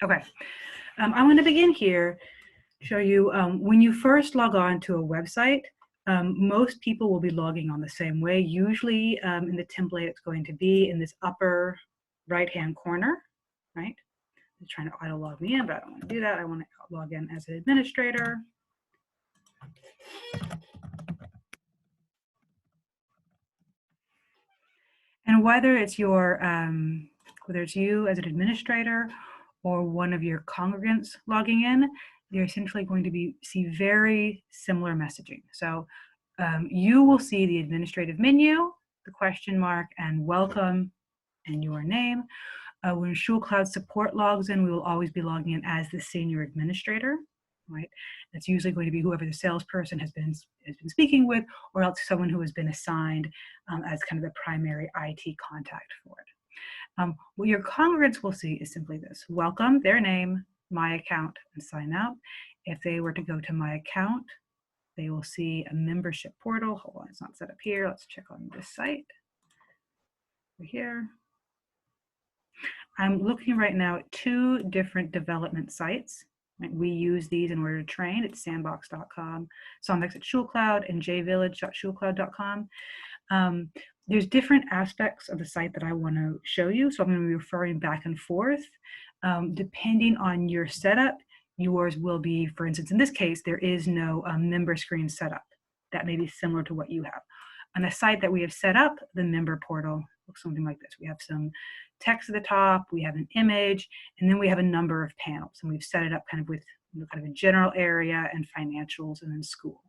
Okay, I'm going to begin here, show you when you first log on to a website, most people will be logging on the same way. Usually in the template, it's going to be in this upper right-hand corner, right? It's trying to auto log me in, but I don't want to do that. I want to log in as an administrator. And whether it's you as an administrator or one of your congregants logging in, you're essentially going to see very similar messaging. So you will see the administrative menu, the question mark, and welcome, and your name. When ShulCloud support logs in, we will always be logging in as the senior administrator, right? That's usually going to be whoever the salesperson has been speaking with, or else someone who has been assigned as kind of the primary IT contact for it. What your congregants will see is simply this: welcome, their name, my account, and sign out. If they were to go to my account, they will see a membership portal. Hold on, it's not set up here. Let's check on this site. Over here. I'm looking right now at 2 different development sites. Right? We use these in order to train. It's sandbox.com, Sandbox at ShulCloud, and jvillage.shulcloud.com. There's different aspects of the site that I want to show you, so I'm going to be referring back and forth. Depending on your setup, yours will be, for instance, in this case, there is no member screen setup. That may be similar to what you have. On the site that we have set up, the member portal looks something like this. We have some text at the top, we have an image, and then we have a number of panels. And we've set it up kind of with kind of a general area and financials and then school.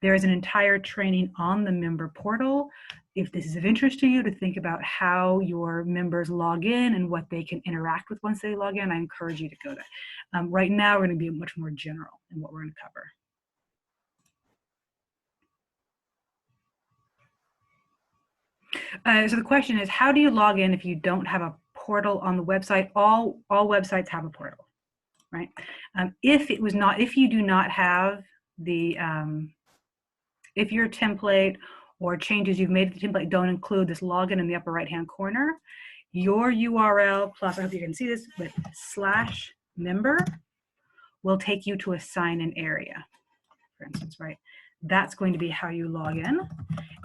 There is an entire training on the member portal. If this is of interest to you, to think about how your members log in and what they can interact with once they log in, I encourage you to go there. Right now, we're going to be much more general in what we're going to cover. So the question is, how do you log in if you don't have a portal on the website? All websites have a portal, right? If you do not have the, if your template or changes you've made to the template don't include this login in the upper right-hand corner, your URL plus, I hope you can see this, but /member will take you to a sign-in area, for instance, right? That's going to be how you log in.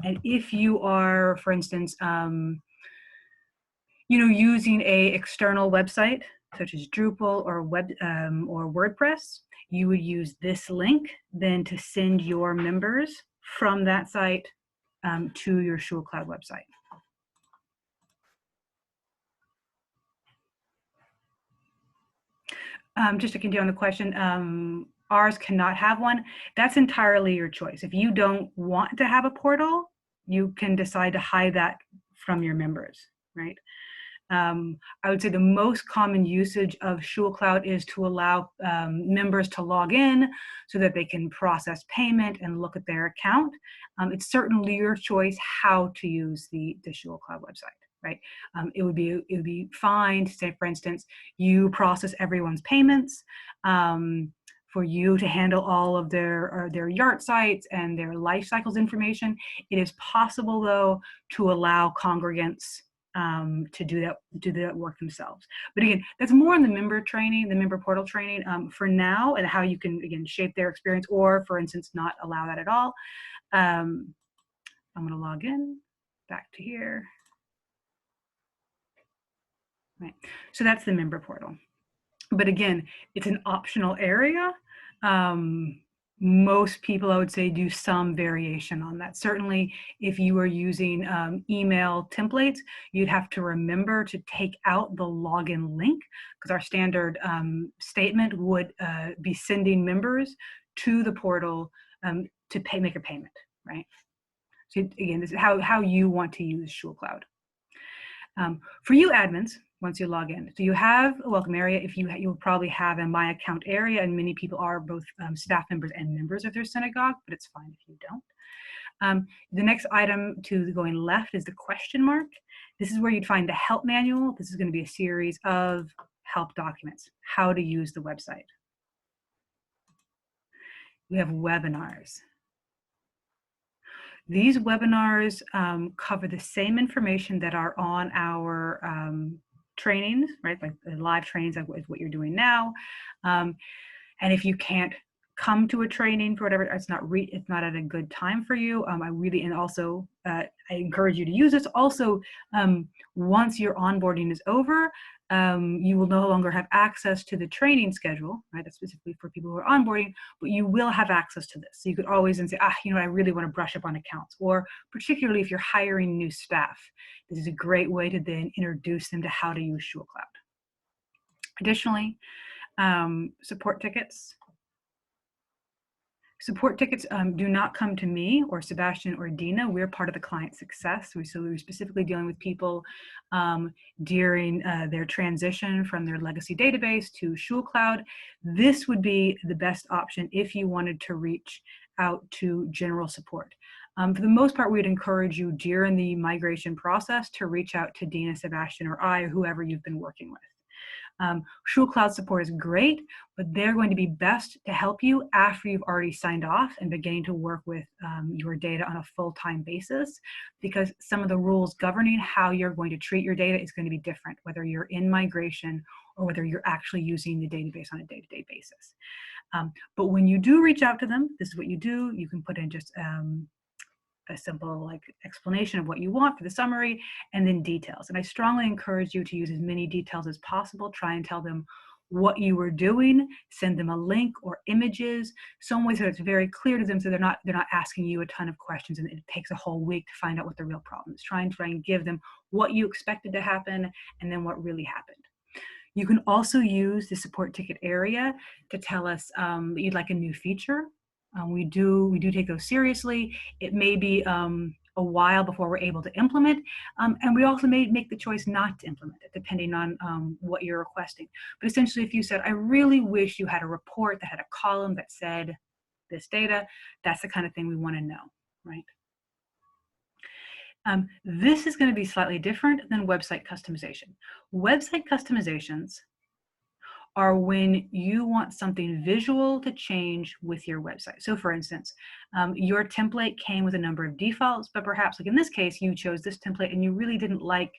And if you are, for instance, using a external website such as Drupal or WordPress, you would use this link then to send your members from that site to your ShulCloud website. Just to continue on the question, ours cannot have one. That's entirely your choice. If you don't want to have a portal, you can decide to hide that from your members, right? I would say the most common usage of ShulCloud is to allow members to log in so that they can process payment and look at their account. It's certainly your choice how to use the ShulCloud website, right? It would be fine to say, for instance, you process everyone's payments. For you to handle all of their yard sites and their life cycles information. It is possible, though, to allow congregants to do that work themselves. But again, that's more in the member training, the member portal training for now, and how you can, again, shape their experience, or, for instance, not allow that at all. I'm going to log in back to here. Right. So that's the member portal. But again, it's an optional area. Most people, I would say, do some variation on that. Certainly, if you are using email templates, you'd have to remember to take out the login link, because our standard statement would be sending members to the portal to make a payment, right? So again, this is how you want to use ShulCloud. For you admins, once you log in, so you have a welcome area. You'll probably have a My Account area, and many people are both staff members and members of their synagogue, but it's fine if you don't. The next item to going left is the question mark. This is where you'd find the help manual. This is going to be a series of help documents, how to use the website. We have webinars. These webinars cover the same information that are on our trainings, right? Like live trainings, like what you're doing now. And if you can't come to a training for whatever, it's not at a good time for you. I encourage you to use this. Also, once your onboarding is over, you will no longer have access to the training schedule, right? That's specifically for people who are onboarding, but you will have access to this. So you could always then say, I really want to brush up on accounts, or particularly if you're hiring new staff, this is a great way to then introduce them to how to use ShulCloud. Additionally, support tickets. Support tickets do not come to me or Sebastian or Dina. We're part of the client success. So we're specifically dealing with people during their transition from their legacy database to ShulCloud. This would be the best option if you wanted to reach out to general support. For the most part, we'd encourage you during the migration process to reach out to Dina, Sebastian, or I, or whoever you've been working with. ShulCloud support is great, but they're going to be best to help you after you've already signed off and beginning to work with your data on a full-time basis, because some of the rules governing how you're going to treat your data is going to be different, whether you're in migration or whether you're actually using the database on a day-to-day basis. But when you do reach out to them, this is what you do. You can put in just a simple explanation of what you want for the summary, and then details. And I strongly encourage you to use as many details as possible. Try and tell them what you were doing, send them a link or images, some way so it's very clear to them, so they're not asking you a ton of questions and it takes a whole week to find out what the real problem is. Try and give them what you expected to happen and then what really happened. You can also use the support ticket area to tell us that you'd like a new feature. We do take those seriously. It may be a while before we're able to implement, and we also may make the choice not to implement it, depending on what you're requesting. But essentially, if you said, I really wish you had a report that had a column that said this data, that's the kind of thing we want to know, right? This is going to be slightly different than website customization. Website customizations are when you want something visual to change with your website. So for instance, your template came with a number of defaults, but perhaps like in this case, you chose this template and you really didn't like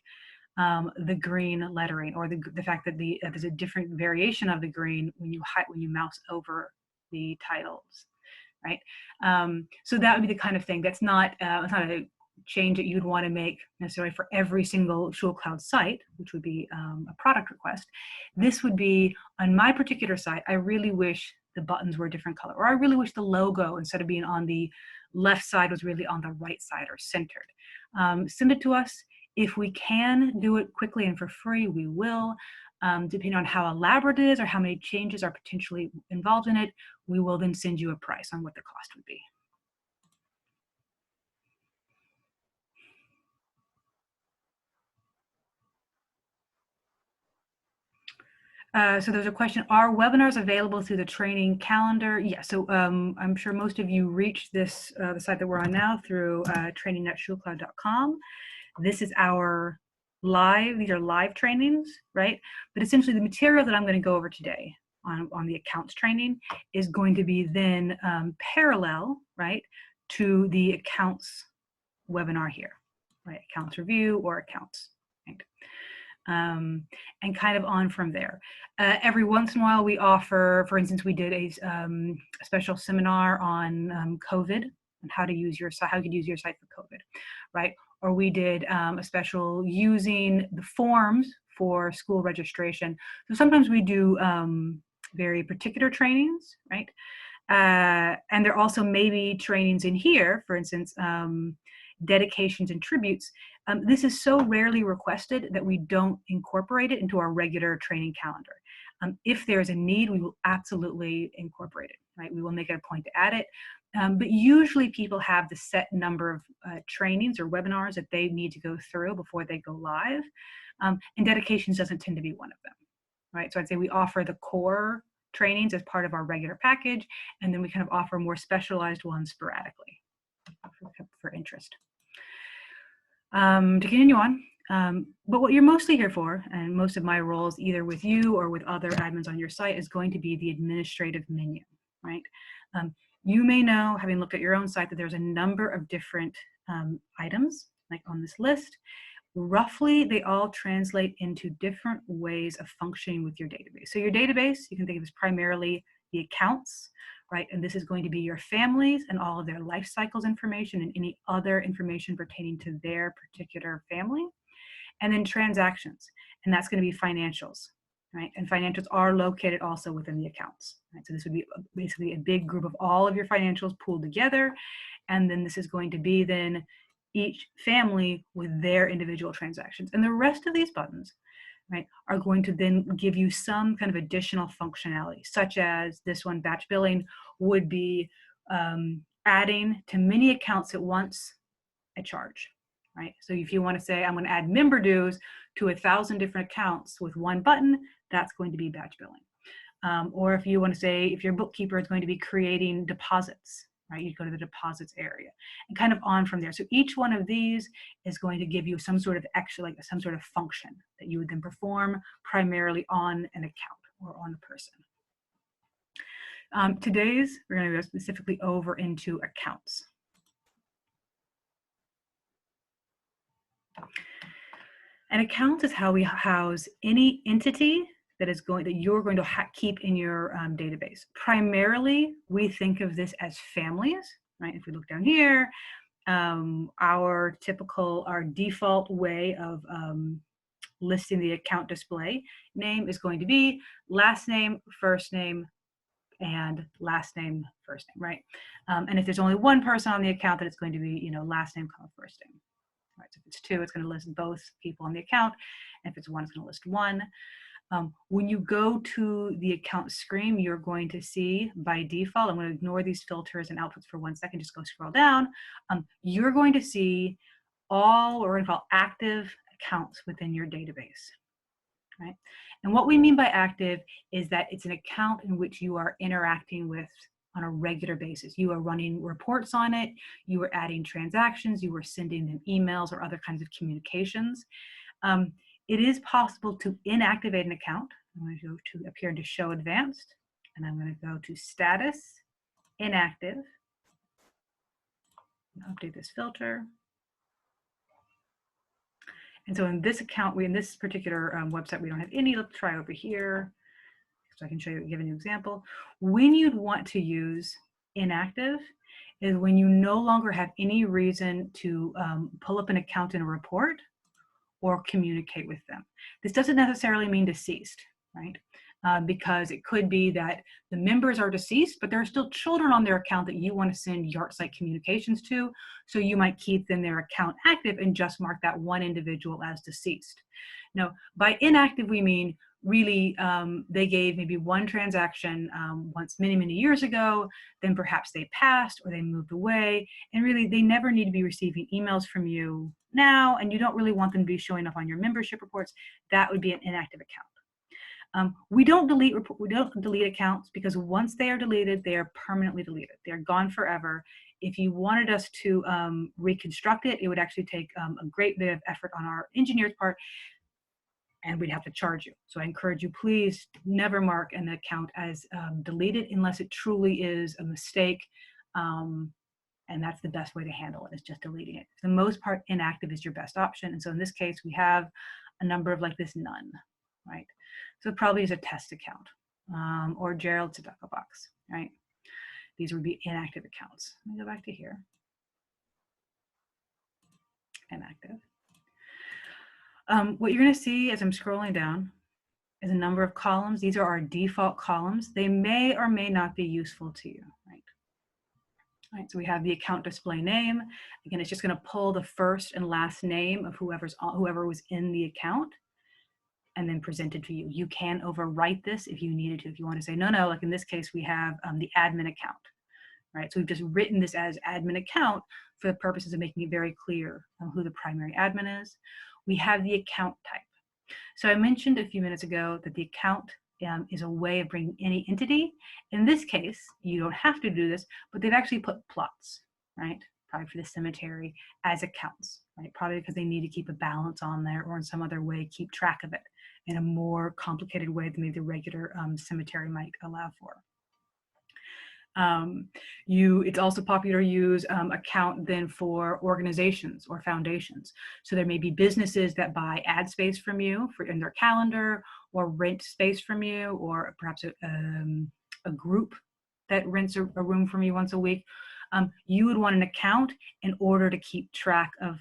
the green lettering, or the fact that there's a different variation of the green when you mouse over the titles, right? So that would be the kind of thing that's not a change that you'd want to make necessarily for every single ShulCloud site, which would be a product request. This would be, on my particular site, I really wish the buttons were a different color, or I really wish the logo, instead of being on the left side, was really on the right side or centered. Send it to us. If we can do it quickly and for free, we will. Depending on how elaborate it is or how many changes are potentially involved in it, we will then send you a price on what the cost would be. So there's a question, are webinars available through the training calendar? Yeah, so I'm sure most of you reached this, the site that we're on now, through training.shulcloud.com. This is our these are live trainings, right? But essentially the material that I'm going to go over today on the accounts training is going to be then parallel, right, to the accounts webinar here, right? Accounts review or accounts, right? And kind of on from there. Every once in a while we offer, for instance, we did a special seminar on COVID and how to use your site, how you could use your site for COVID, right? Or we did a special using the forms for school registration. So sometimes we do very particular trainings, right? And there also may be trainings in here, for instance, dedications and tributes. This is so rarely requested that we don't incorporate it into our regular training calendar. If there's a need, we will absolutely incorporate it, right? We will make it a point to add it. But usually people have the set number of trainings or webinars that they need to go through before they go live. And dedications doesn't tend to be one of them, right? So I'd say we offer the core trainings as part of our regular package, and then we kind of offer more specialized ones sporadically for interest. To continue on, but what you're mostly here for, and most of my roles either with you or with other admins on your site, is going to be the administrative menu, right? You may know, having looked at your own site, that there's a number of different items like on this list. roughly they all translate into different ways of functioning with your database. So your database, you can think of as primarily the accounts, right? And this is going to be your families and all of their life cycles information and any other information pertaining to their particular family. And then transactions, and that's going to be financials, right? And financials are located also within the accounts, right? So this would be basically a big group of all of your financials pooled together. And then this is going to be then each family with their individual transactions. And the rest of these buttons, right, are going to then give you some kind of additional functionality, such as this one, batch billing, would be adding to many accounts at once a charge, right? So if you want to say, I'm going to add member dues to 1,000 different accounts with one button, that's going to be batch billing. Or if you want to say, if your bookkeeper is going to be creating deposits, right, you go to the deposits area and kind of on from there. So each one of these is going to give you some sort of some sort of function that you would then perform primarily on an account or on a person. Today's, we're going to go specifically over into accounts. An account is how we house any entity that you're going to keep in your database. Primarily, we think of this as families, right? If we look down here, our default way of listing the account display name is going to be last name, first name, and last name, first name, right? And if there's only one person on the account, then it's going to be, last name, first name. Right, so if it's two, it's going to list both people on the account. And if it's one, it's going to list one. When you go to the account screen, you're going to see by default, I'm going to ignore these filters and outputs for 1 second, just go scroll down. You're going to see all, what we're going to call active accounts within your database, right? And what we mean by active is that it's an account in which you are interacting with on a regular basis. You are running reports on it, you are adding transactions, you are sending them emails or other kinds of communications. It is possible to inactivate an account. I'm going to go to up here into show advanced, and I'm going to go to status, inactive, update this filter. And so in this account, in this particular website, we don't have any. Let's try over here. So I can show you, give an example. When you'd want to use inactive is when you no longer have any reason to pull up an account in a report or communicate with them. This doesn't necessarily mean deceased, right? Because it could be that the members are deceased, but there are still children on their account that you want to send yard-site communications to. So you might keep then their account active and just mark that one individual as deceased. Now, by inactive, we mean really they gave maybe one transaction once many, many years ago, then perhaps they passed or they moved away, and really they never need to be receiving emails from you now, and you don't really want them to be showing up on your membership reports. That would be an inactive account. We don't delete accounts because once they are deleted, they are permanently deleted. They're gone forever. If you wanted us to reconstruct it, it would actually take a great bit of effort on our engineer's part, and we'd have to charge you. So I encourage you, please never mark an account as deleted unless it truly is a mistake. And that's the best way to handle it, is just deleting it. For the most part, inactive is your best option. And so in this case, we have a number of like this, none, right? So it probably is a test account or Gerald Sadaka box, right? These would be inactive accounts. Let me go back to here. Inactive. What you're going to see as I'm scrolling down is a number of columns. These are our default columns. They may or may not be useful to you, right? All right, so we have the account display name. Again, it's just going to pull the first and last name of whoever was in the account and then present it to you. You can overwrite this if you needed to. If you want to say, no, like in this case, we have the admin account, right? So we've just written this as admin account for the purposes of making it very clear who the primary admin is. We have the account type. So I mentioned a few minutes ago that the account is a way of bringing any entity. In this case, you don't have to do this, but they've actually put plots, right? Probably for the cemetery as accounts, right? Probably because they need to keep a balance on there or in some other way keep track of it in a more complicated way than maybe the regular cemetery might allow for. It's also popular to use account then for organizations or foundations. So there may be businesses that buy ad space from you in their calendar, or rent space from you, or perhaps a group that rents a room from you once a week. You would want an account in order to keep track of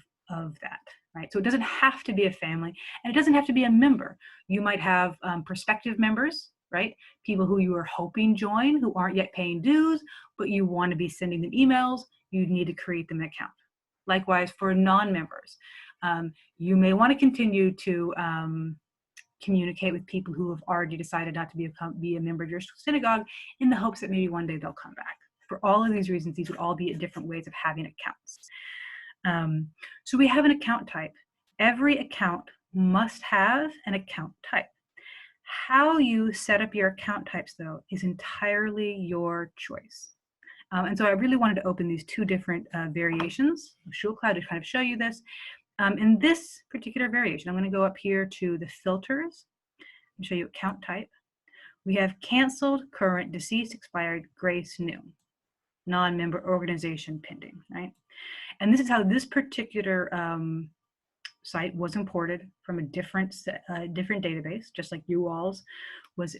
that, right? So it doesn't have to be a family, and it doesn't have to be a member. You might have prospective members, right? People who you are hoping join, who aren't yet paying dues, but you want to be sending them emails. You need to create them an account. Likewise, for non-members, you may want to continue to communicate with people who have already decided not to be a member of your synagogue, in the hopes that maybe one day they'll come back. For all of these reasons, these would all be different ways of having accounts. So we have an account type. Every account must have an account type. How you set up your account types, though, is entirely your choice. And so I really wanted to open these two different variations of ShulCloud to kind of show you this. In this particular variation, I'm going to go up here to the filters and show you account type. We have canceled, current, deceased, expired, grace, new, non-member, organization, pending, right? And this is how this particular site was imported from a different database, just like you all's was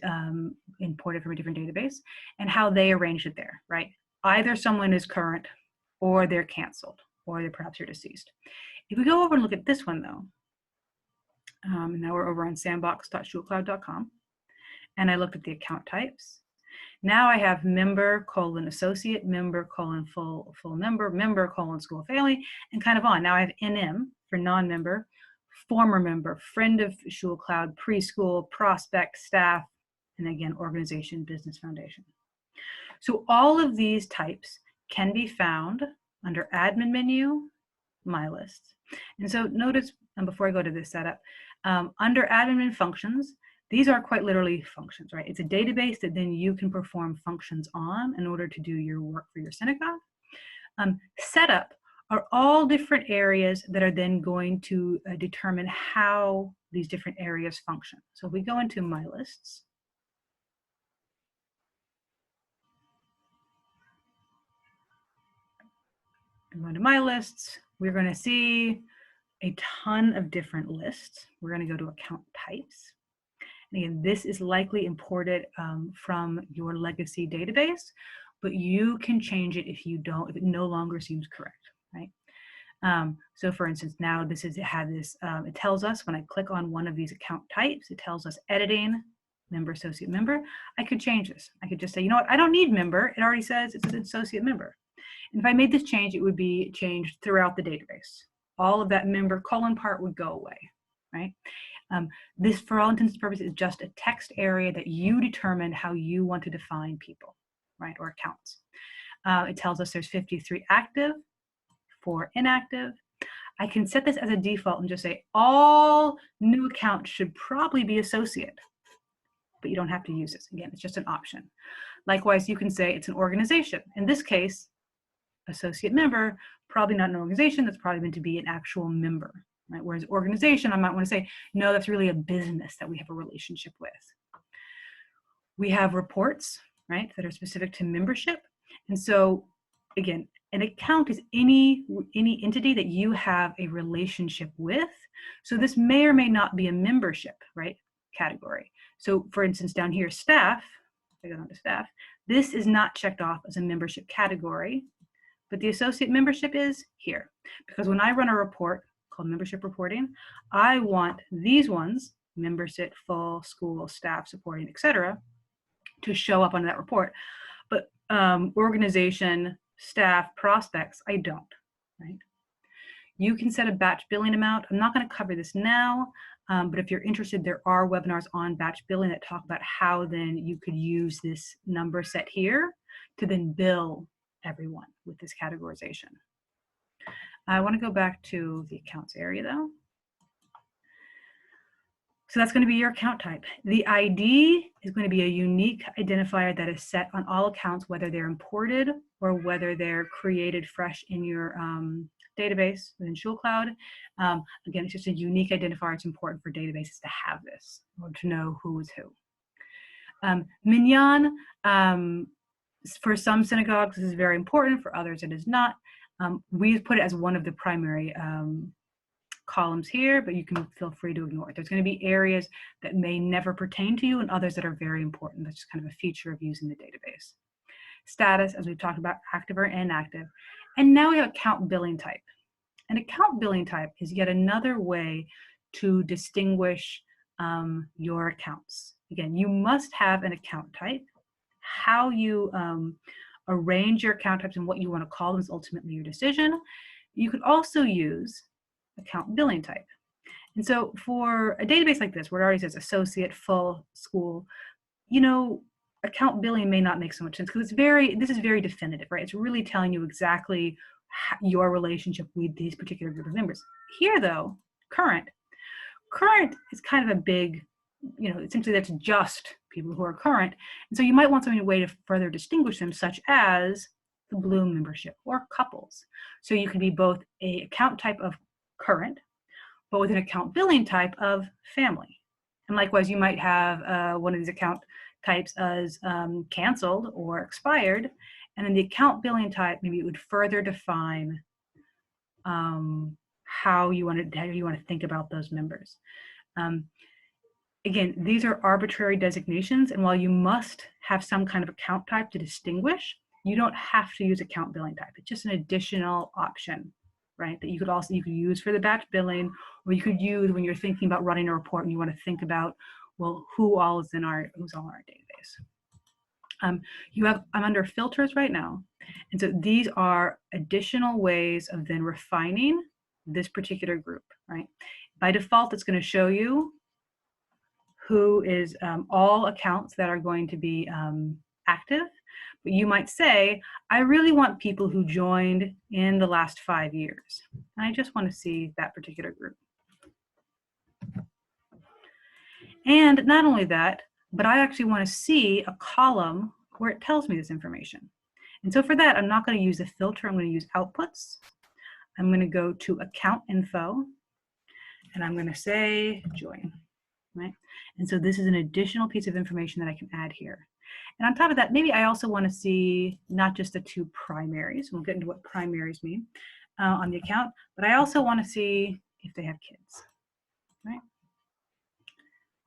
imported from a different database, and how they arranged it there, right? Either someone is current, or they're canceled, or perhaps you're deceased. If we go over and look at this one, though, now we're over on sandbox.shulcloud.com, and I looked at the account types. Now I have member, associate, member, full member, member, school family, and kind of on. Now I have NM for non-member, former member, friend of ShulCloud, preschool, prospect, staff, and again, organization, business, foundation. So all of these types can be found under admin menu, my list. And so notice, before I go to this setup, under admin functions, these are quite literally functions, right? It's a database that then you can perform functions on in order to do your work for your synagogue. Setup are all different areas that are then going to determine how these different areas function. So if we go into my lists, I'm going to my lists, we're going to see a ton of different lists. We're going to go to account types. And again, this is likely imported from your legacy database, but you can change it if it no longer seems correct, right? So for instance, now it tells us when I click on one of these account types, it tells us editing, member, associate, member. I could change this. I could just say, you know what, I don't need member. It already says it's an associate member. And if I made this change, it would be changed throughout the database. All of that member part would go away, right? This, for all intents and purposes, is just a text area that you determine how you want to define people, right, or accounts. It tells us there's 53 active, 4 inactive. I can set this as a default and just say all new accounts should probably be associate, but you don't have to use this. Again, it's just an option. Likewise, you can say it's an organization. In this case, associate member, probably not an organization, that's probably meant to be an actual member, right? Whereas organization, I might want to say, no, that's really a business that we have a relationship with. We have reports, right, that are specific to membership. And so again, an account is any entity that you have a relationship with. So this may or may not be a membership, right, category. So for instance, down here, staff, if I go down to staff, this is not checked off as a membership category, but the associate membership is here. Because when I run a report called membership reporting, I want these ones, membership, full, school, staff, supporting, etc., to show up on that report. But organization, staff, prospects, I don't, right? You can set a batch billing amount. I'm not going to cover this now, but if you're interested, there are webinars on batch billing that talk about how then you could use this number set here to then bill everyone with this categorization. I want to go back to the accounts area though. So that's going to be your account type. The ID is going to be a unique identifier that is set on all accounts, whether they're imported or whether they're created fresh in your database within ShulCloud. Again, it's just a unique identifier. It's important for databases to have this or to know who is who. Minyan, For some synagogues, this is very important. For others, it is not. We put it as one of the primary columns here, but you can feel free to ignore it. There's going to be areas that may never pertain to you and others that are very important. That's just kind of a feature of using the database. Status, as we've talked about, active or inactive. And now we have account billing type. An account billing type is yet another way to distinguish your accounts. Again, you must have an account type. How you arrange your account types and what you want to call them is ultimately your decision. You could also use account billing type. And so for a database like this, where it already says associate, full, school, you know, account billing may not make so much sense because this is very definitive, right? It's really telling you exactly your relationship with these particular group of members. Here though, current is kind of a big, essentially that's just people who are current. And so you might want a way to further distinguish them, such as the Bloom membership or couples. So you can be both a account type of current, but with an account billing type of family. And likewise, you might have one of these account types as canceled or expired, and then the account billing type, maybe it would further define how you want to think about those members. Again, these are arbitrary designations, and while you must have some kind of account type to distinguish, you don't have to use account billing type. It's just an additional option, right? That you could use for the batch billing, or you could use when you're thinking about running a report and you want to think about, well, who's all in our database. I'm under filters right now, and so these are additional ways of then refining this particular group, right? By default, it's going to show you who is all accounts that are going to be active. But you might say, I really want people who joined in the last 5 years. And I just want to see that particular group. And not only that, but I actually want to see a column where it tells me this information. And so for that, I'm not going to use a filter. I'm going to use outputs. I'm going to go to account info, and I'm going to say join. Right? And so this is an additional piece of information that I can add here. And on top of that, maybe I also want to see not just the two primaries, we'll get into what primaries mean on the account, but I also want to see if they have kids, right?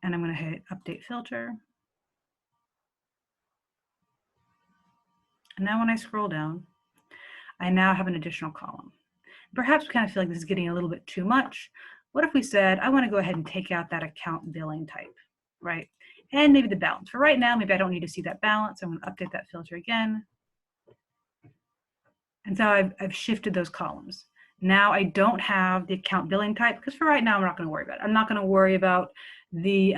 And I'm going to hit update filter. And now when I scroll down, I now have an additional column. Perhaps we kind of feel like this is getting a little bit too much. What if we said, I want to go ahead and take out that account billing type, right? And maybe the balance. For right now, maybe I don't need to see that balance. I'm going to update that filter again. And so I've shifted those columns. Now I don't have the account billing type because for right now, I'm not going to worry about it. I'm not going to worry about the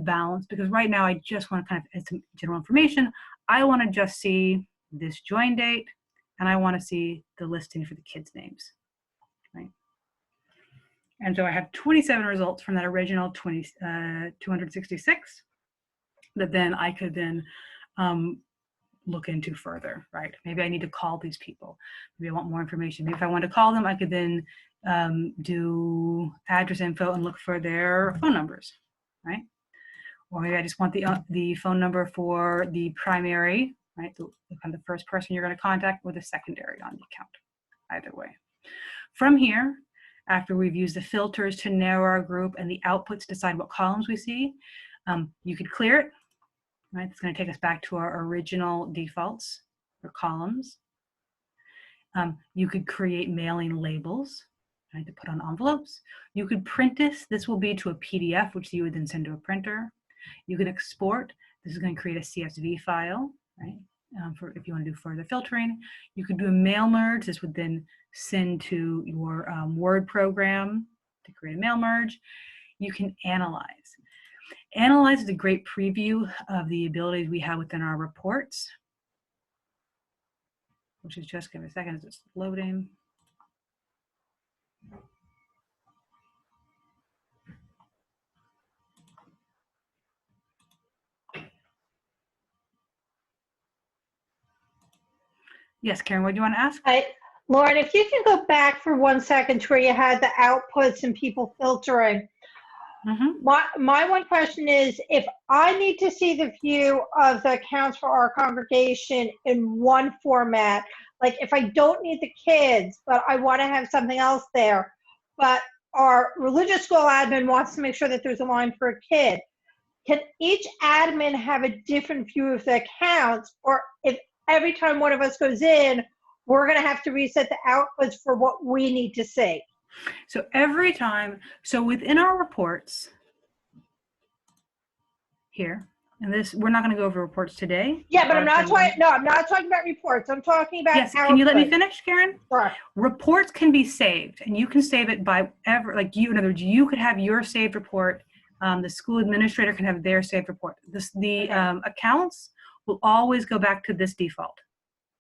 balance because right now I just want to kind of, as some general information, I want to just see this join date and I want to see the listing for the kids' names, right? And so I have 27 results from that original 266 that then I could then look into further, right? Maybe I need to call these people. Maybe I want more information. Maybe if I want to call them, I could then do address info and look for their phone numbers, right? Or maybe I just want the phone number for the primary, right? The kind of the first person you're going to contact, or the secondary on the account, either way. From here, after we've used the filters to narrow our group and the outputs decide what columns we see, you could clear it, right? It's going to take us back to our original defaults for columns. You could create mailing labels, right, to put on envelopes. You could print this. This will be to a PDF, which you would then send to a printer. You can export. This is going to create a CSV file, right? For if you want to do further filtering. You could do a mail merge. This would then send to your Word program to create a mail merge. You can analyze. Analyze is a great preview of the abilities we have within our reports, which is just, give me a second as it's loading. Yes, Karen, what do you want to ask? Lauren, if you can go back for 1 second to where you had the outputs and people filtering. Mm-hmm. My one question is, if I need to see the view of the accounts for our congregation in one format, like if I don't need the kids, but I want to have something else there, but our religious school admin wants to make sure that there's a line for a kid, can each admin have a different view of the accounts? Or if every time one of us goes in, we're going to have to reset the outputs for what we need to see? So every time, so within our reports here, and this, we're not going to go over reports today. Yeah, but I'm not talking about reports. I'm talking about yes, output. can you let me finish, Karen? Sure. Reports can be saved, and you can save it by ever, like you, in other words, you could have your saved report. The school administrator can have their saved report. Accounts will always go back to this default.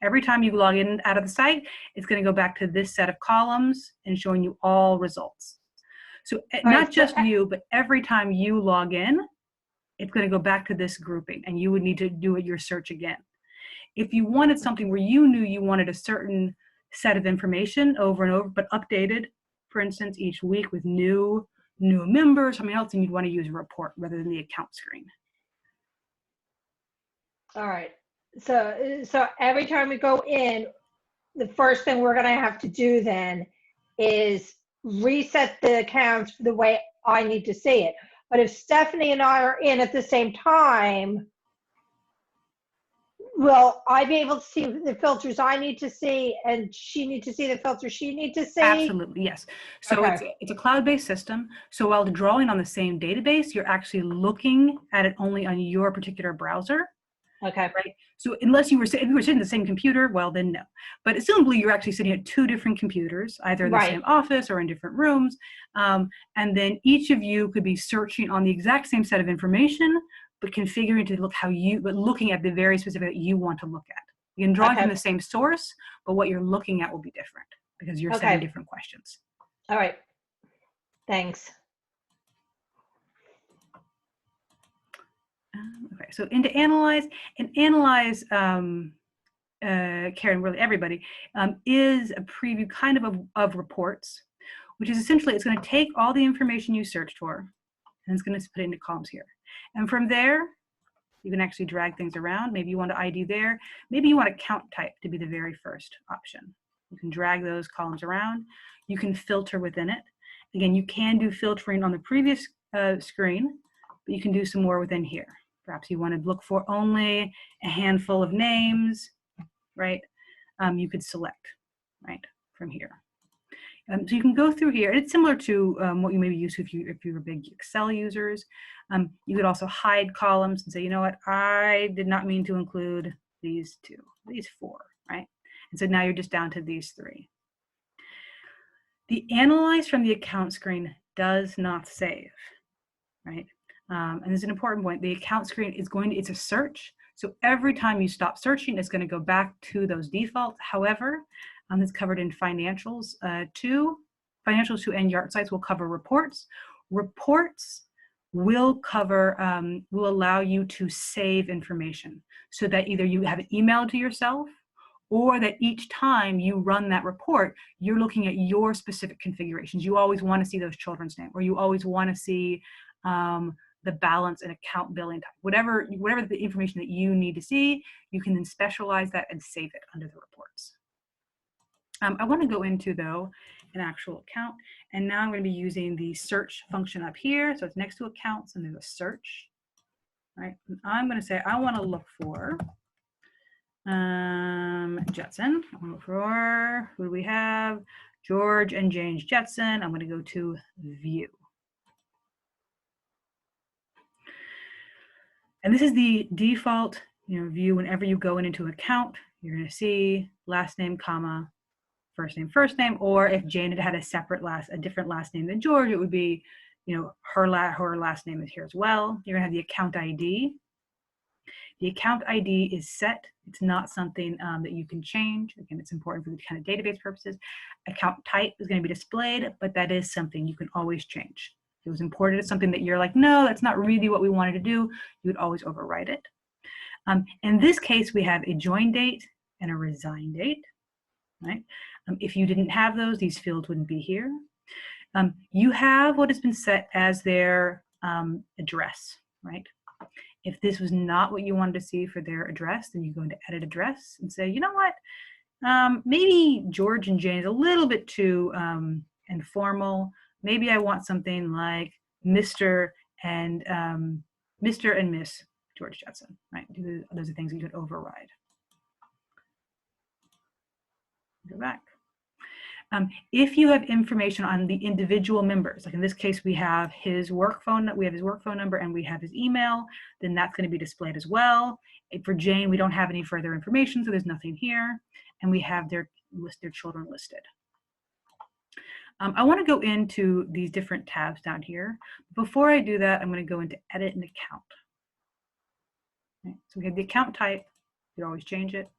Every time you log in out of the site, it's going to go back to this set of columns and showing you all results. So not just you, but every time you log in, it's going to go back to this grouping, and you would need to do your search again. If you wanted something where you knew you wanted a certain set of information over and over, but updated, for instance, each week with new members, something else, and you'd want to use a report rather than the account screen. All right. So every time we go in, the first thing we're going to have to do then is reset the accounts the way I need to see it. But if Stephanie and I are in at the same time, will I be able to see the filters I need to see, and she need to see the filters she need to see? Absolutely, yes. So Okay. it's a cloud-based system. So while drawing on the same database, you're actually looking at it only on your particular browser. Okay. Right. So unless if you were sitting at the same computer, well, then no. But assumably you're actually sitting at two different computers, either in the same office or in different rooms. And then each of you could be searching on the exact same set of information, but configuring to look but looking at the very specific that you want to look at. You can draw from the same source, but what you're looking at will be different because you're setting different questions. All right. Thanks. Okay, so into analyze, Karen, really everybody, is a preview kind of reports, which is essentially, it's going to take all the information you searched for, and it's going to put it into columns here. And from there, you can actually drag things around. Maybe you want to ID there. Maybe you want account type to be the very first option. You can drag those columns around. You can filter within it. Again, you can do filtering on the previous screen, but you can do some more within here. Perhaps you want to look for only a handful of names, right? You could select, right, from here. So you can go through here. It's similar to what you may be used to if you were big Excel users. You could also hide columns and say, you know what, I did not mean to include these four, right? And so now you're just down to these three. The analyze from the account screen does not save, right? And there's an important point. The account screen is it's a search. So every time you stop searching, it's going to go back to those defaults. However, it's covered in financials too. Financials too, and Yard Sites will cover reports. Reports will cover, will allow you to save information so that either you have it emailed to yourself, or that each time you run that report, you're looking at your specific configurations. You always want to see those children's names, or you always want to see the balance and account billing type. Whatever the information that you need to see, you can then specialize that and save it under the reports. I want to go into, though, an actual account, and now I'm going to be using the search function up here. So it's next to accounts, and there's a search, right? And I'm going to say I want to look for Jetson. I'm going to look for, who do we have? George and James Jetson. I'm going to go to view. And this is the default, view. Whenever you go into an account, you're going to see last name, comma, first name, or if Jane had a different last name than George, it would be, her last name is here as well. You're going to have the account ID. The account ID is set. It's not something that you can change. Again, it's important for the kind of database purposes. Account type is going to be displayed, but that is something you can always change. If it was imported as something that you're like, no, that's not really what we wanted to do, you would always overwrite it. In this case, we have a join date and a resign date, right? If you didn't have those, these fields wouldn't be here. You have what has been set as their address, right? If this was not what you wanted to see for their address, then you go into edit address and say, you know what, maybe George and Jane is a little bit too informal. Maybe I want something like Mr. and Mr. and Miss George Jetson, right? Those are things you could override. Go back. If you have information on the individual members, like in this case, we have his work phone number and we have his email, then that's going to be displayed as well. For Jane, we don't have any further information, so there's nothing here. And we have their children listed. I want to go into these different tabs down here. Before I do that, I'm going to go into edit an account. Okay, so we have the account type. You can always change it.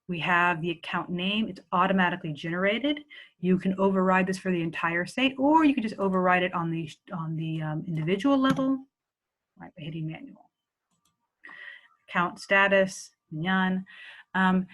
We have the account name. It's automatically generated. You can override this for the entire site, or you can just override it on the individual level, right, by hitting manual. Account status, none. And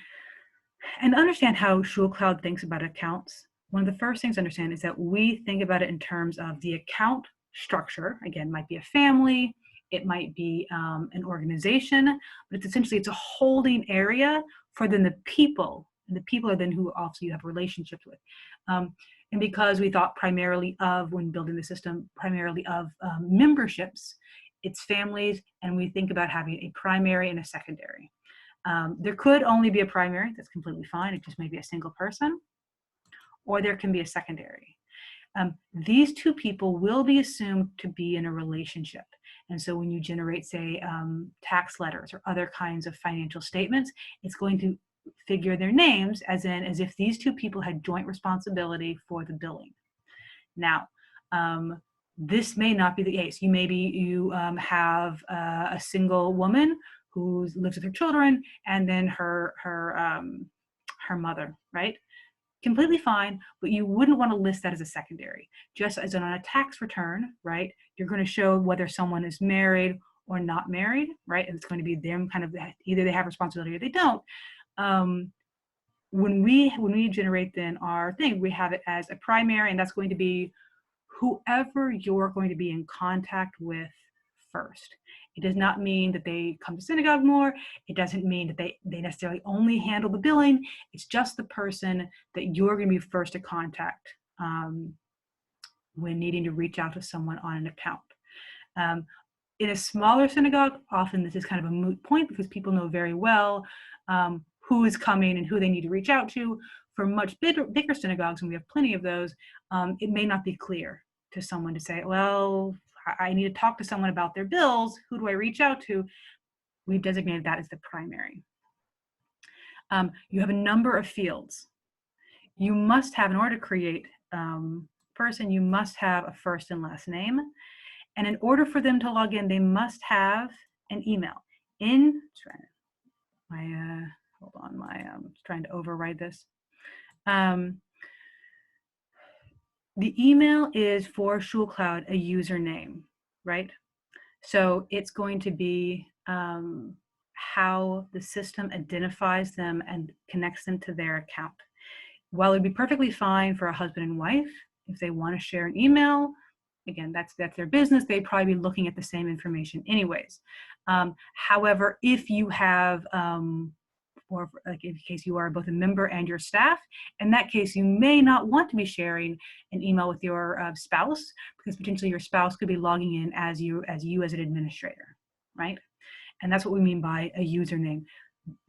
understand how ShulCloud thinks about accounts. One of the first things to understand is that we think about it in terms of the account structure. Again, it might be a family, it might be an organization, but it's a holding area for then the people, and the people are then who also you have relationships with. And because we thought primarily of, when building the system, primarily of memberships, it's families, and we think about having a primary and a secondary. There could only be a primary, that's completely fine, it just may be a single person, or there can be a secondary. These two people will be assumed to be in a relationship. And so when you generate, say, tax letters or other kinds of financial statements, it's going to figure their names as if these two people had joint responsibility for the billing. Now, this may not be the case. You have a single woman who lives with her children, and then her mother, right? Completely fine, but you wouldn't want to list that as a secondary. Just as on a tax return, right? You're going to show whether someone is married or not married, right? And it's going to be them kind of, either they have responsibility or they don't. When we generate then our thing, we have it as a primary, and that's going to be whoever you're going to be in contact with first. It does not mean that they come to synagogue more. It doesn't mean that they necessarily only handle the billing. It's just the person that you're going to be first to contact when needing to reach out to someone on an account. In a smaller synagogue, often this is kind of a moot point because people know very well who is coming and who they need to reach out to. For much bigger synagogues, and we have plenty of those, it may not be clear to someone to say, well, I need to talk to someone about their bills. Who do I reach out to? We've designated that as the primary. You have a number of fields. You must have, in order to create person, you must have a first and last name. And in order for them to log in, they must have an email. Hold on, I'm trying to override this. The email is for ShulCloud a username, right? So it's going to be how the system identifies them and connects them to their account. While it'd be perfectly fine for a husband and wife, if they want to share an email, again, that's their business. They'd probably be looking at the same information anyways. However, if you have or like in case you are both a member and your staff, in that case, you may not want to be sharing an email with your spouse, because potentially your spouse could be logging in as you as an administrator, right? And that's what we mean by a username.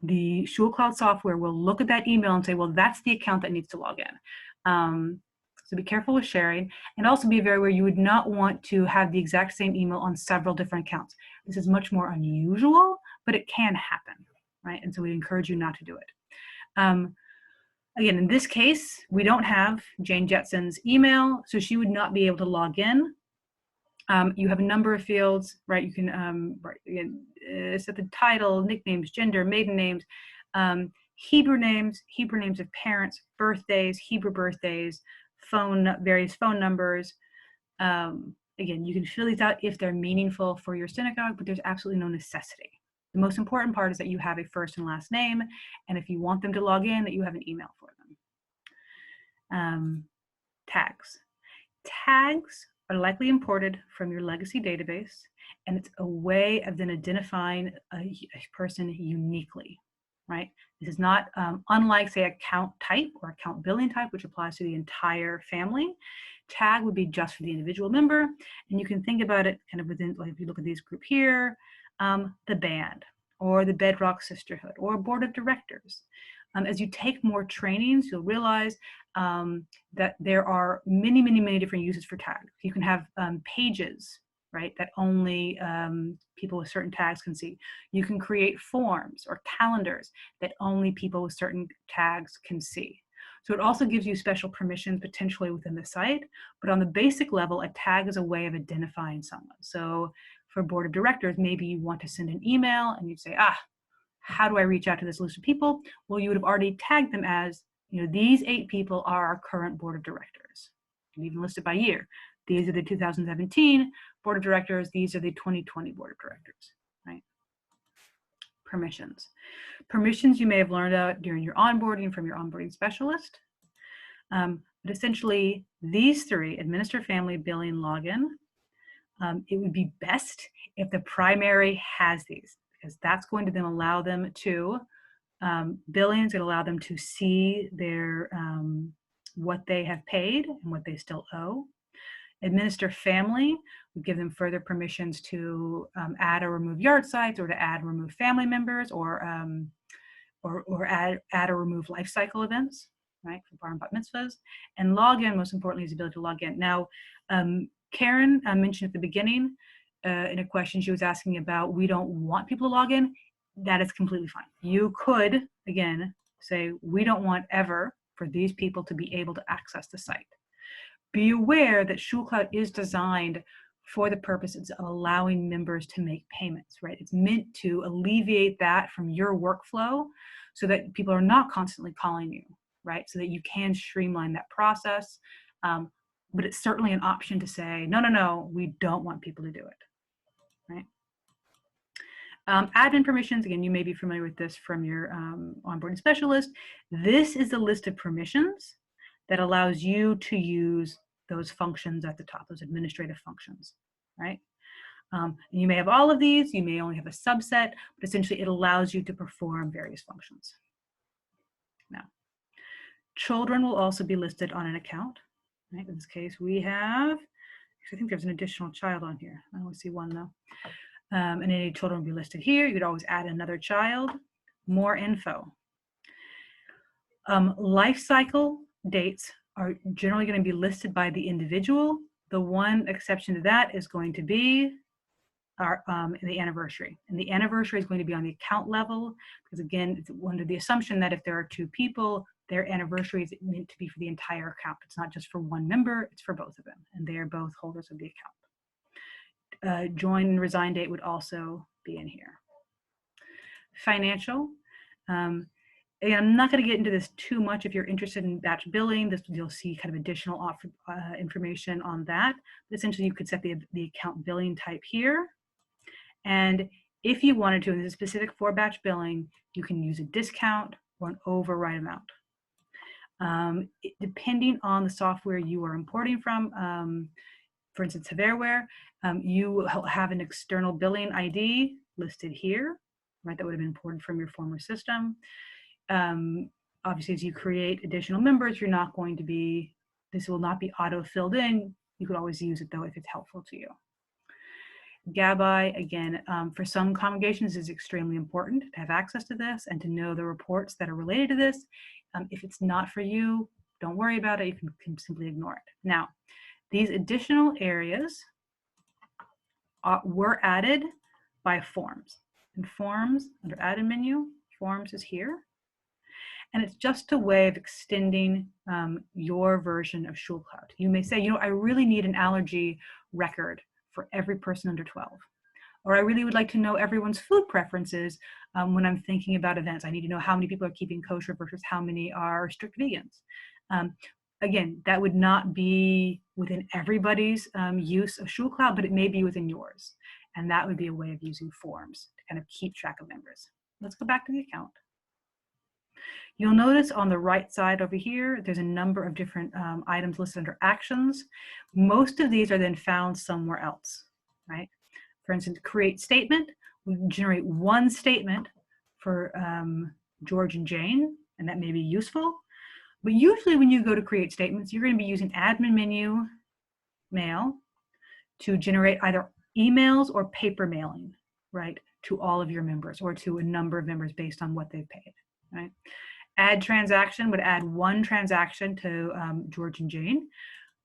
The ShulCloud software will look at that email and say, well, that's the account that needs to log in. So be careful with sharing, and also be very aware you would not want to have the exact same email on several different accounts. This is much more unusual, but it can happen. Right? And so we encourage you not to do it. Again, in this case, we don't have Jane Jetson's email, so she would not be able to log in. You have a number of fields, right? You can set the title, nicknames, gender, maiden names, Hebrew names of parents, birthdays, Hebrew birthdays, various phone numbers. Again, you can fill these out if they're meaningful for your synagogue, but there's absolutely no necessity. The most important part is that you have a first and last name, and if you want them to log in, that you have an email for them. Tags. Tags are likely imported from your legacy database, and it's a way of then identifying a person uniquely, right? This is not unlike, say, account type or account billing type, which applies to the entire family. Tag would be just for the individual member, and you can think about it kind of within, like if you look at this group here, the band, or the Bedrock Sisterhood, or board of directors. As you take more trainings, you'll realize that there are many, many, many different uses for tags. You can have pages, right, that only people with certain tags can see. You can create forms or calendars that only people with certain tags can see. So it also gives you special permissions potentially within the site, but on the basic level, a tag is a way of identifying someone. So for board of directors, maybe you want to send an email and you'd say, how do I reach out to this list of people? Well, you would have already tagged them as, these 8 people are our current board of directors. You can even list it by year. These are the 2017 board of directors. These are the 2020 board of directors, right? Permissions. Permissions you may have learned about during your onboarding from your onboarding specialist. But essentially, these 3, administer, family, billing, login, it would be best if the primary has these, because that's going to then allow them to, billing is going to allow them to see their what they have paid and what they still owe. Administer family would give them further permissions to add or remove yard sites, or to add and remove family members, or add or remove life cycle events, right, for bar and bat mitzvahs. And login, most importantly, is the ability to log in. Now, Karen mentioned at the beginning in a question she was asking about, we don't want people to log in. That is completely fine. You could, again, say, we don't want ever for these people to be able to access the site. Be aware that ShulCloud is designed for the purposes of allowing members to make payments, right? It's meant to alleviate that from your workflow so that people are not constantly calling you, right? So that you can streamline that process. But it's certainly an option to say, no, we don't want people to do it, right? Admin permissions, again, you may be familiar with this from your onboarding specialist. This is a list of permissions that allows you to use those functions at the top, those administrative functions, right? You may have all of these, you may only have a subset, but essentially it allows you to perform various functions. Now, children will also be listed on an account, right? In this case, we have, I think there's an additional child on here. I only see one though. And any children will be listed here. You could always add another child. More info. Life cycle dates are generally going to be listed by the individual. The one exception to that is going to be our the anniversary. And the anniversary is going to be on the account level, because again, it's under the assumption that if there are 2 people, their anniversary is meant to be for the entire account. It's not just for one member, it's for both of them. And they are both holders of the account. Join and resign date would also be in here. Financial. And I'm not going to get into this too much. If you're interested in batch billing, you'll see kind of additional information on that. But essentially, you could set the account billing type here. And if you wanted to, and this is specific for batch billing, you can use a discount or an override amount. Depending on the software you are importing from, for instance, Havereware, you will have an external billing ID listed here, right? That would have been imported from your former system. Obviously, as you create additional members, you're not going to be, this will not be auto-filled in. You could always use it though if it's helpful to you. GABI, again, for some congregations is extremely important to have access to this and to know the reports that are related to this. If it's not for you, don't worry about it. You can simply ignore it. Now, these additional areas were added by forms. And forms, under add-in menu, forms is here. And it's just a way of extending your version of ShulCloud. You may say, I really need an allergy record for every person under 12. Or I really would like to know everyone's food preferences when I'm thinking about events. I need to know how many people are keeping kosher versus how many are strict vegans. Again, that would not be within everybody's use of ShulCloud, but it may be within yours. And that would be a way of using forms to kind of keep track of members. Let's go back to the account. You'll notice on the right side over here, there's a number of different items listed under actions. Most of these are then found somewhere else, right? For instance, create statement. We generate one statement for George and Jane, and that may be useful. But usually when you go to create statements, you're going to be using admin menu mail to generate either emails or paper mailing, right, to all of your members or to a number of members based on what they've paid, right? Add transaction would add one transaction to George and Jane,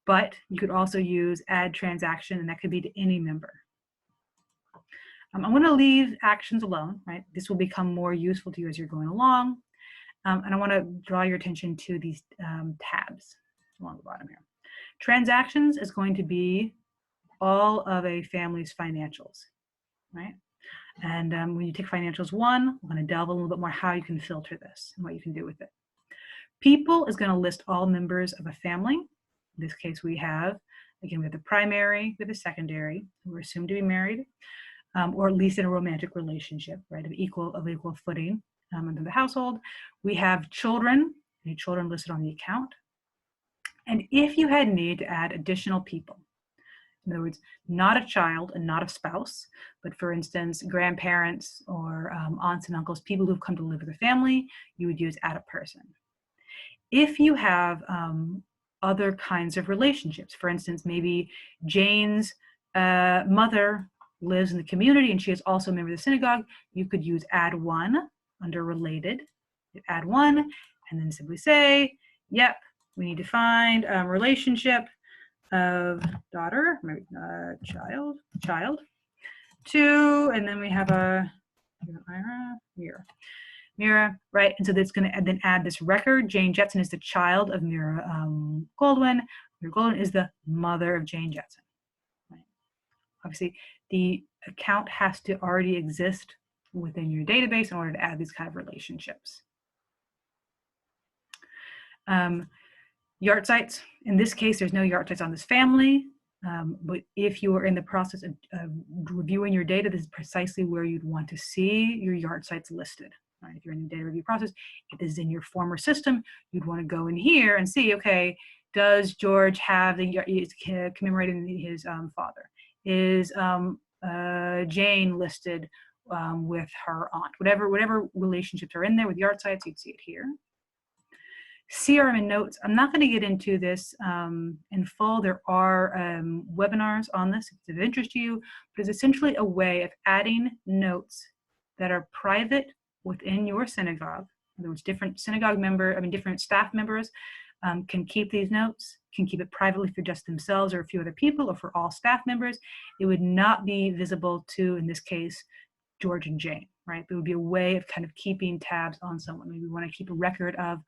but you could also use add transaction, and that could be to any member. I'm going to leave actions alone, right? This will become more useful to you as you're going along. And I want to draw your attention to these tabs along the bottom here. Transactions is going to be all of a family's financials, right? And when you take financials 1, I'm going to delve a little bit more how you can filter this and what you can do with it. People is going to list all members of a family. In this case, we have the primary, we have the secondary, who are assumed to be married, or at least in a romantic relationship, right, of equal footing under the household. We have children, any children listed on the account. And if you had need to add additional people, in other words, not a child and not a spouse, but for instance, grandparents or aunts and uncles, people who've come to live with a family, you would use add a person. If you have other kinds of relationships, for instance, maybe Jane's mother lives in the community and she is also a member of the synagogue, you could use add one under related, add one, and then simply say, yep, we need to find a relationship of daughter, maybe child, to, and then we have a Mira, right? And so that's going to then add this record. Jane Jetson is the child of Mira Goldwyn. Mira Goldwyn is the mother of Jane Jetson. Right? Obviously, the account has to already exist within your database in order to add these kind of relationships. Yard sites. In this case, there's no yard sites on this family, but if you are in the process of reviewing your data, this is precisely where you'd want to see your yard sites listed. Right? If you're in the data review process, if this is in your former system, you'd want to go in here and see, okay, does George have is commemorating his father? Is Jane listed with her aunt? Whatever relationships are in there with yard sites, you'd see it here. CRM and notes, I'm not going to get into this in full. There are webinars on this if it's of interest to you, but it's essentially a way of adding notes that are private within your synagogue. In other words, different staff members can keep these notes, can keep it privately for just themselves or a few other people or for all staff members. It would not be visible to, in this case, George and Jane, right? It would be a way of kind of keeping tabs on someone. Maybe we want to keep a record of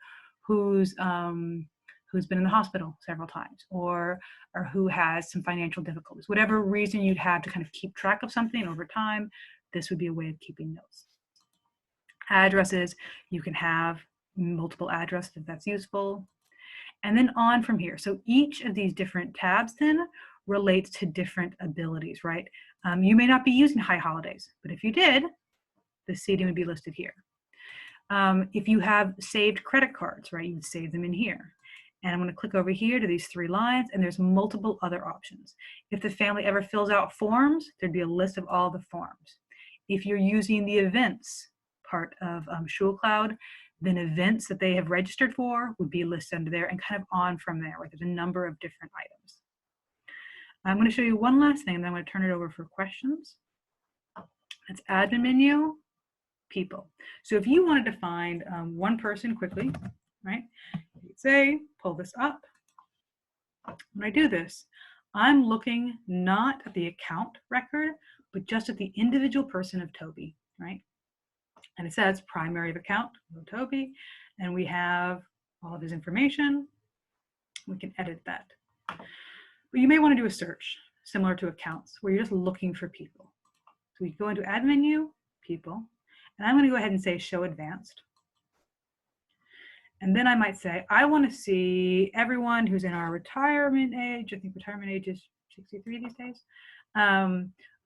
who's been in the hospital several times or who has some financial difficulties. Whatever reason you'd have to kind of keep track of something over time, this would be a way of keeping notes. Addresses, you can have multiple addresses if that's useful. And then on from here. So each of these different tabs then relates to different abilities, right? You may not be using high holidays, but if you did, the seating would be listed here. If you have saved credit cards, right, you would save them in here. And I'm going to click over here to these 3 lines, and there's multiple other options. If the family ever fills out forms, there'd be a list of all the forms. If you're using the events part of ShulCloud, then events that they have registered for would be listed under there and kind of on from there, where there's a number of different items. I'm going to show you one last thing, and then I'm going to turn it over for questions. That's admin menu. People. So if you wanted to find one person quickly, right, you'd say, pull this up. When I do this, I'm looking not at the account record, but just at the individual person of Toby, right? And it says primary of account, Toby, and we have all of his information. We can edit that. But you may want to do a search similar to accounts where you're just looking for people. So we go into admin menu, people, and I'm going to go ahead and say show advanced. And then I might say, I want to see everyone who's in our retirement age. I think retirement age is 63 these days.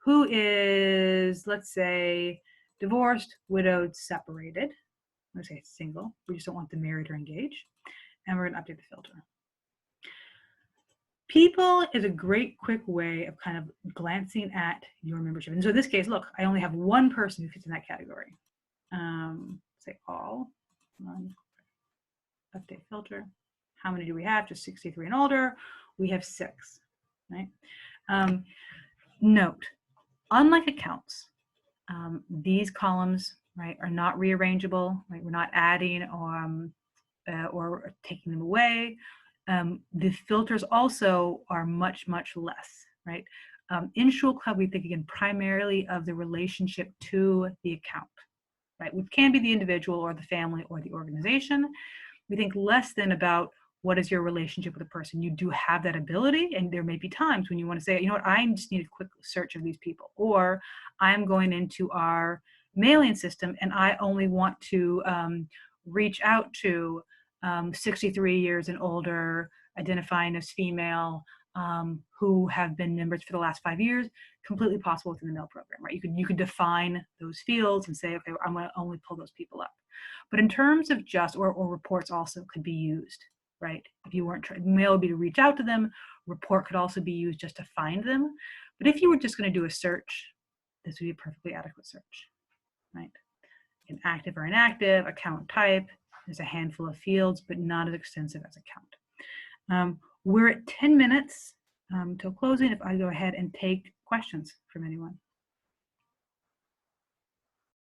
Who is, let's say, divorced, widowed, separated, going to say single. We just don't want them married or engaged. And we're going to update the filter. People is a great quick way of kind of glancing at your membership. And so in this case, look, I only have one person who fits in that category. Say all, one, update filter. How many do we have? Just 63 and older. We have 6, right? Note, unlike accounts, these columns, right, are not rearrangeable, right? We're not adding or taking them away. The filters also are much, much less, right? In ShulCloud, we think again primarily of the relationship to the account, right? Which can be the individual or the family or the organization. We think less than about what is your relationship with a person. You do have that ability, and there may be times when you want to say, you know what, I just need a quick search of these people, or I'm going into our mailing system and I only want to reach out to 63 years and older, identifying as female, who have been members for the last 5 years. Completely possible within the mail program, right? You could define those fields and say, okay, I'm going to only pull those people up. But in terms of just, or reports also could be used, right? If you weren't trying, mail would be to reach out to them. Report could also be used just to find them. But if you were just going to do a search, this would be a perfectly adequate search, right? An active or inactive, account type. There's a handful of fields, but not as extensive as account. We're at 10 minutes till closing. If I go ahead and take questions from anyone.